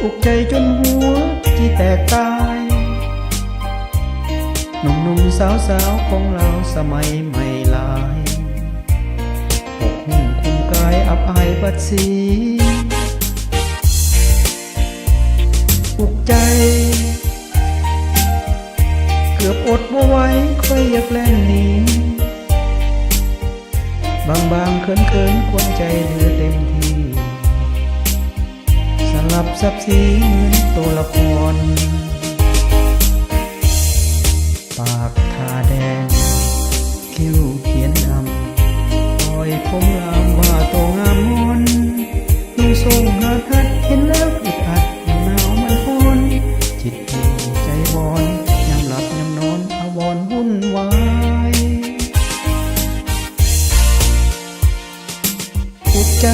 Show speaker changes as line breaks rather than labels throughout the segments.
อุกใจจนหัวที่แตกตายหนุ่มๆสาวๆของเราสมัยใหม่หลายหกหุ้มคุมกายอับอายบัดสีอุกใจเกือบอดบ่ไหวค่อยอยากแล่นหนีบางเขินควรใจเหลือเต็มที่สลับซับสีเหมือนตัวละครปากทาแดงคิ้วเขียนดำปล่อยผมลามว่าตัวงามมนดูทรงหาทัดเห็นแล้วอึดอัดหนาวมันพนจิตใจบอนยามหลับยามนอนอาวรวุ่นวายอุกใจ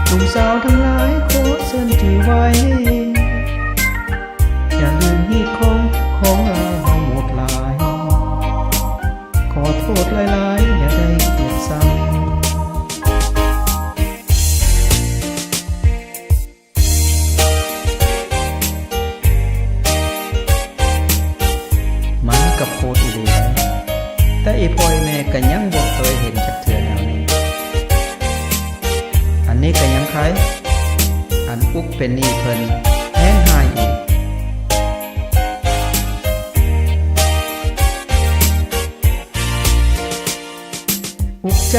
หนุ่มสาวทั้งหลายขอเชิญถือไว้อย่าลืมฮีดของเราหมดหลายขอโทษหลายๆอย่าได้เกลียดซ้ำมันกับโคตรดีแล้วแต่อีพ่อยแม่ก็ยังบ่เคยเห็นจากเทื่อแนวนี้อันนี้ก็ยังคล้ายอันอุกเป็นหนี้เพิ่นแห้งหายอีกอุกใจ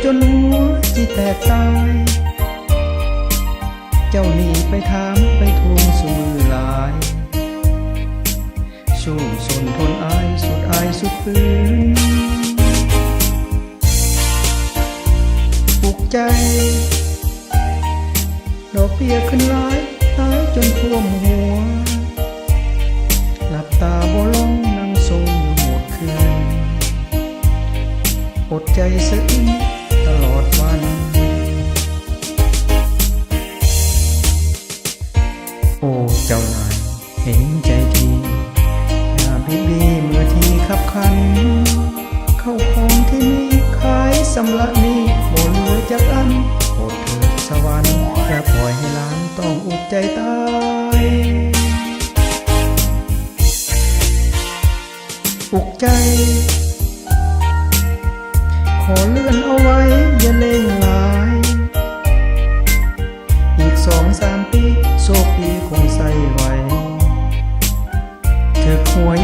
จนหัวที่แตกตายเจ้าหนี้ไปถามไปทวงสู่มือหลายสู้สนทนอายสุดฝืนอุกใจดอกเบี้ยขึ้นหลายจนท่วมหัวหลับตาบ่ลงนั่งทรงอยู่หมดคืนอดใจสะอื้นตลอดวันโอ้เจ้านายเห็นใจทีอย่าบีเมื่อที่ขับขันเข้าของที่มีขายสำละนี้บ่เหลือจากอันโปรดเถิดสวรรค์อย่าปล่อยให้หลานต้องอุกใจตายอุกใจขอเลื่อนเอาไว้อย่าเล่งหลายอีก2-3 ปีโชคดีคงใส่ไว้เธอหวย